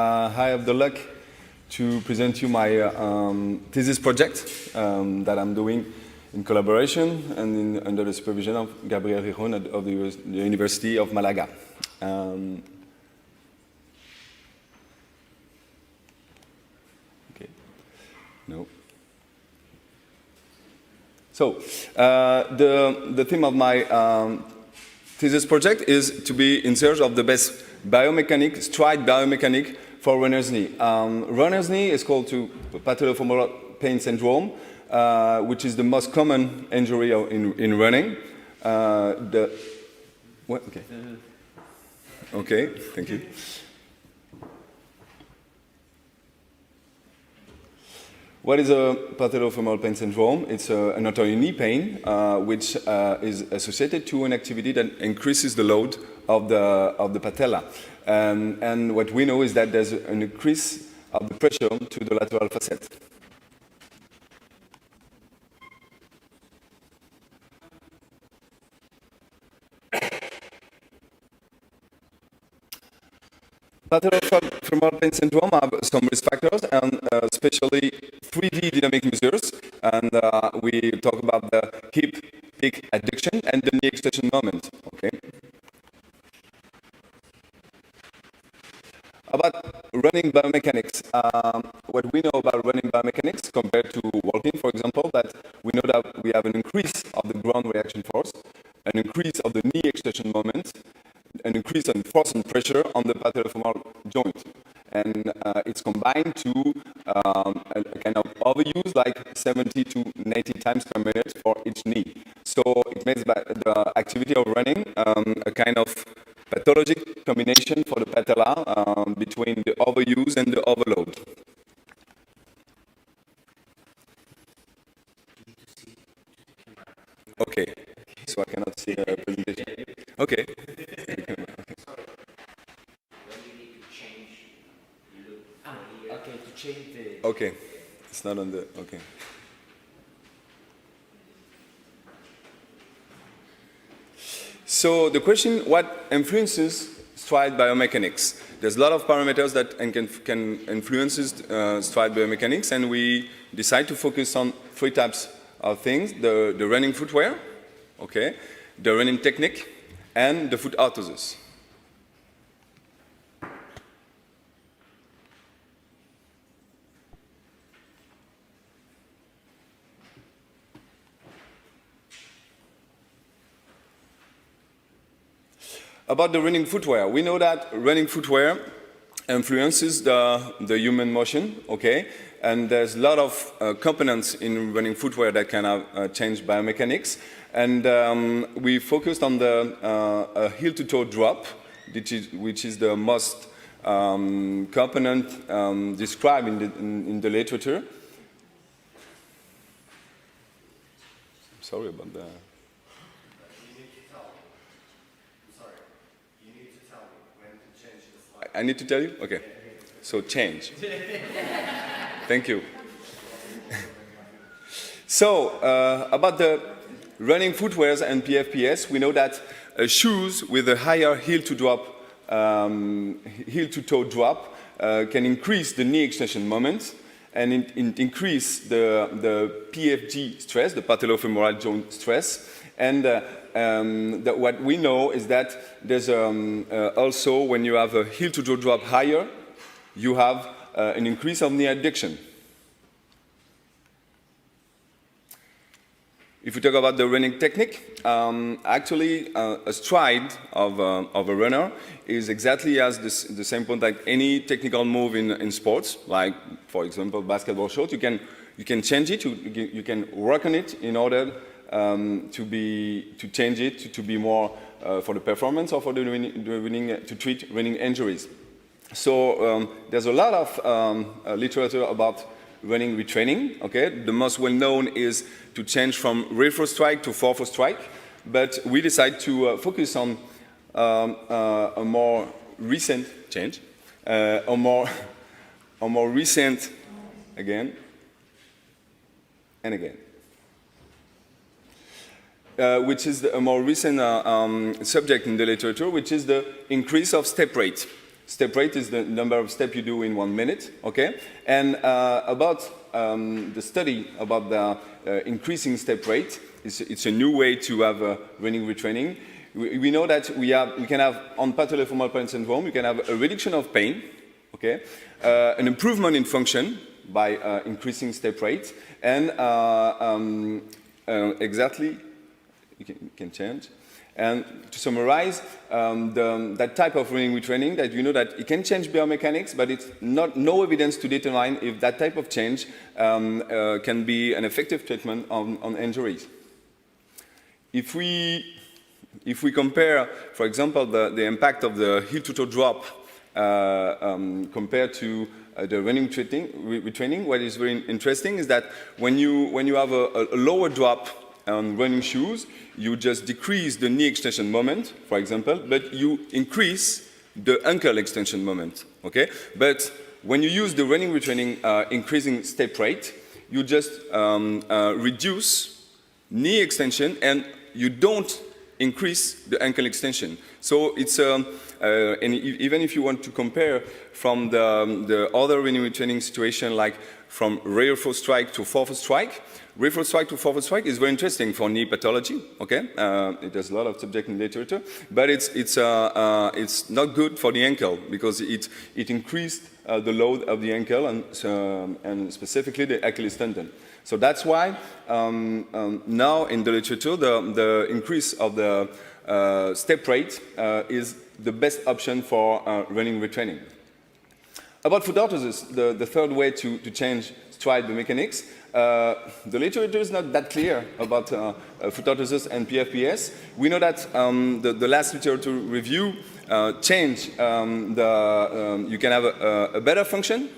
I have the luck to present you my thesis project that I'm doing in collaboration and under the supervision of Gabriel Rijon of the University of Malaga. Okay. No. So, the theme of my thesis project is to be in search of the best biomechanic, stride biomechanic for runner's knee. Runner's knee is called to patellofemoral pain syndrome, which is the most common injury in running. What? Okay. Okay, thank you. What is a patellofemoral pain syndrome? It's an arterial knee pain, which is associated to an activity that increases the load of the patella. And what we know is that there's an increase of the pressure to the lateral facet. Patellofemoral pain syndrome have some risk factors, and especially 3D dynamic measures. And we talk about the hip peak adduction and the knee extension moment. Okay. About running biomechanics, what we know about running biomechanics compared to walking, for example, that we know that we have an increase of the ground reaction force, an increase of the knee extension moment, an increase in force and pressure on the patellofemoral joint. And it's combined to a kind of overuse, like 70 to 90 times per minute for each knee. So it makes the activity of running a kind of pathologic combination for the patella between the overuse and the overload. Okay, so I cannot see the presentation. Okay. Okay, to change the... Okay, it's not on the... Okay. So the question, what influences stride biomechanics? There's a lot of parameters that can influence stride biomechanics, and we decide to focus on three types of things: the running footwear, okay, the running technique, and the foot orthosis. About the running footwear, we know that running footwear influences the human motion, okay? And there's a lot of components in running footwear that can have change biomechanics. And we focused on the heel-to-toe drop, which is the most component described in the literature. Sorry about that. I need to tell you? Okay. So change. Thank you. So about the running footwears and PFPS, we know that shoes with a higher heel-to-toe drop can increase the knee extension moment, and it increase the PFG stress, the patellofemoral joint stress. And what we know is that there's also, when you have a heel-to-toe drop higher, you have an increase of knee adduction. If we talk about the running technique, actually a stride of a runner is exactly as the same point like any technical move in sports, like for example basketball shot. You can change it, you can work on it in order to change it to be more for the performance or for to treat running injuries. So there's a lot of literature about running retraining. Okay, the most well-known is to change from rear strike to forward strike, but we decide to focus on a more recent change, a more recent again and again. Which is a more recent subject in the literature, which is the increase of step rate. Step rate is the number of steps you do in 1 minute, okay? And about the study about the increasing step rate, it's a new way to have running retraining. We know that we can have, on patellofemoral pain syndrome, we can have a reduction of pain, okay? An improvement in function by increasing step rate, and exactly, you can change. And to summarize, that type of running retraining, that you know that it can change biomechanics, but it's no evidence to determine if that type of change can be an effective treatment on injuries. If we compare, for example, the impact of the heel-to-toe drop compared to the running retraining, what is very interesting is that when you have a lower drop on running shoes, you just decrease the knee extension moment, for example, but you increase the ankle extension moment, okay? But when you use the running retraining increasing step rate, you just reduce knee extension and you don't increase the ankle extension. So it's, and even if you want to compare from the other running retraining situation, like from rear foot strike to forefoot strike, rear foot strike to forefoot strike is very interesting for knee pathology, okay? There's a lot of subject in literature, but it's not good for the ankle because it increased the load of the ankle and specifically the Achilles tendon. So that's why now in the literature the increase of the step rate is the best option for running retraining. About foot orthosis, the third way to change stride biomechanics, the literature is not that clear about foot orthosis and PFPS. We know that the last literature review change you can have a better function,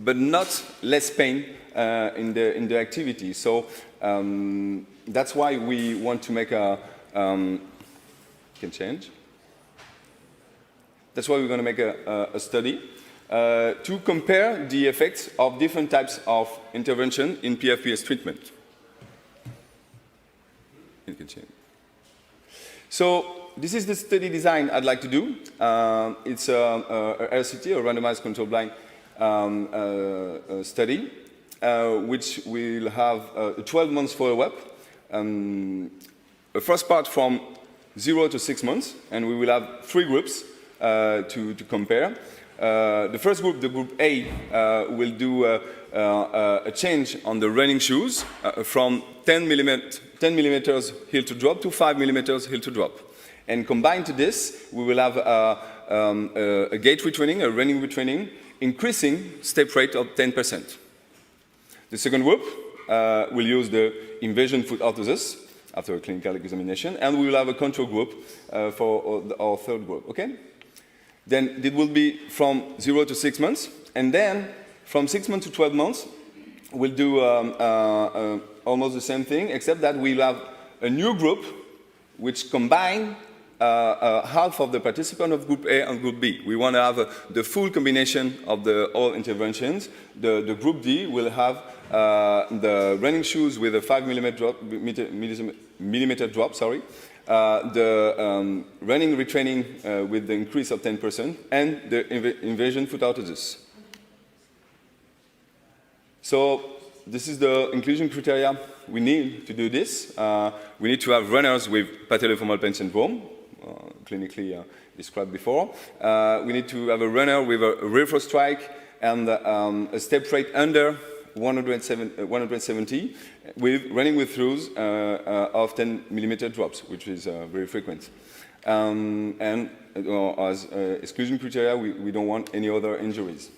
but not less pain in the activity. So that's why we want to make can change. That's why we're going to make a study to compare the effects of different types of intervention in PFPS treatment. It can change. So this is the study design I'd like to do. It's a RCT, a randomized controlled blind study, which will have a 12 months follow-up. The first part from 0 to 6 months, and we will have 3 groups to compare. The first group, the group A, will do a change on the running shoes from 10 millimeters heel to drop to 5 millimeters heel to drop. And combined to this, we will have a gait retraining, a running retraining, increasing step rate of 10%. The second group will use the invasion foot orthosis after a clinical examination, and we will have a control group for our third group, okay? Then it will be from 0 to 6 months, and then from 6 months to 12 months, we'll do almost the same thing, except that we'll have a new group which combine half of the participants of Group A and Group B. We want to have the full combination of all interventions. The Group D will have the running shoes with a 5 millimeter drop, sorry, the running retraining with the increase of 10%, and the invasion foot orthosis. So this is the inclusion criteria we need to do this. We need to have runners with patellofemoral pain syndrome, clinically described before. We need to have a runner with a rear foot strike and a step rate under 170 running with throughs of 10 millimeter drops, which is very frequent. And as exclusion criteria, we don't want any other injuries.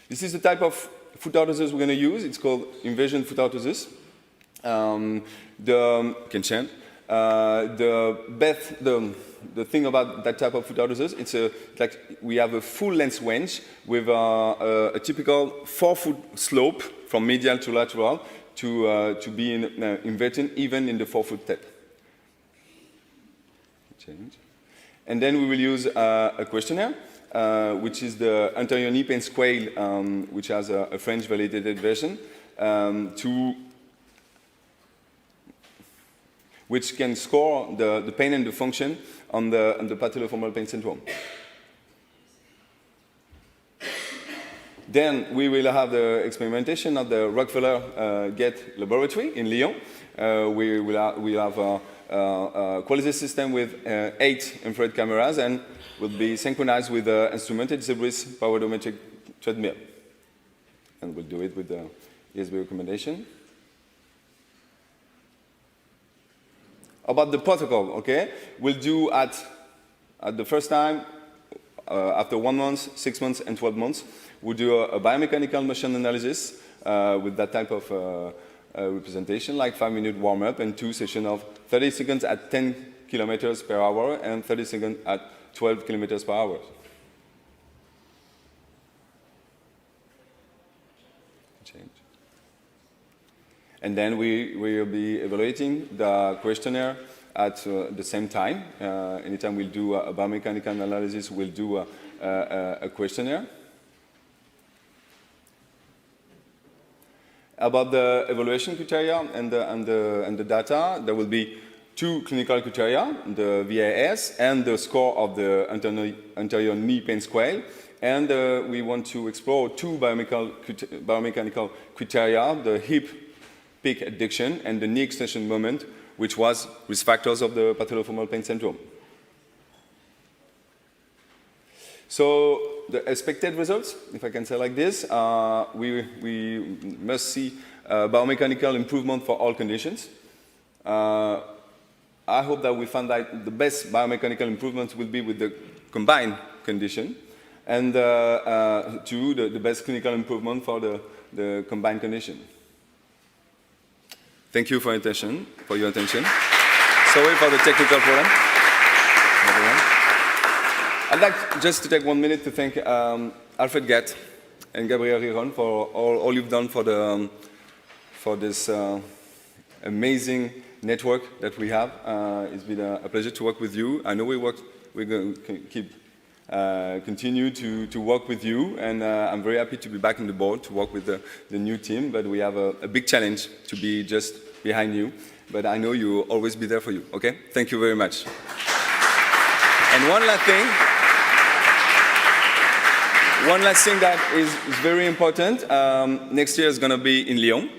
This is the type of foot orthosis we're going to use. It's called invasion foot orthosis. Can change. The thing about that type of foot orthosis, it's like we have a full length range with a typical 4-foot slope from medial to lateral to be inverted even in the 4-foot step. Change. And then we will use a questionnaire, which is the anterior knee pain scale, which has a French validated version, which can score the pain and the function on the patellofemoral pain syndrome. Then we will have the experimentation at the Rockefeller Gate Laboratory in Lyon. We have a quality system with 8 infrared cameras and will be synchronized with the instrumented Zebris powered odometric treadmill. And we'll do it with the ESB recommendation. About the protocol, okay? We'll do at the first time, after 1 month, 6 months, and 12 months, we'll do a biomechanical motion analysis with that type of representation, like 5-minute warm-up and 2 sessions of 30 seconds at 10 kilometers per hour and 30 seconds at 12 kilometers per hour. Change. And then we will be evaluating the questionnaire at the same time. Anytime we'll do a biomechanical analysis, we'll do a questionnaire. About the evaluation criteria and the data, there will be 2 clinical criteria, the VAS and the score of the anterior knee pain scale. And we want to explore 2 biomechanical criteria, the hip peak adduction and the knee extension moment, which was risk factors of the patellofemoral pain syndrome. So the expected results, if I can say like this, we must see biomechanical improvement for all conditions. I hope that we find that the best biomechanical improvements will be with the combined condition, and the best clinical improvement for the combined condition. Thank you for your attention. Sorry for the technical problem. I'd like just to take 1 minute to thank Alfred Gatt and Gabriel Riron for all you've done for this amazing network that we have. It's been a pleasure to work with you. I know we're going to continue to work with you, and I'm very happy to be back on the board to work with the new team, but we have a big challenge to be just behind you, but I know you will always be there for you, okay? Thank you very much. And one last thing that is very important, next year is going to be in Lyon.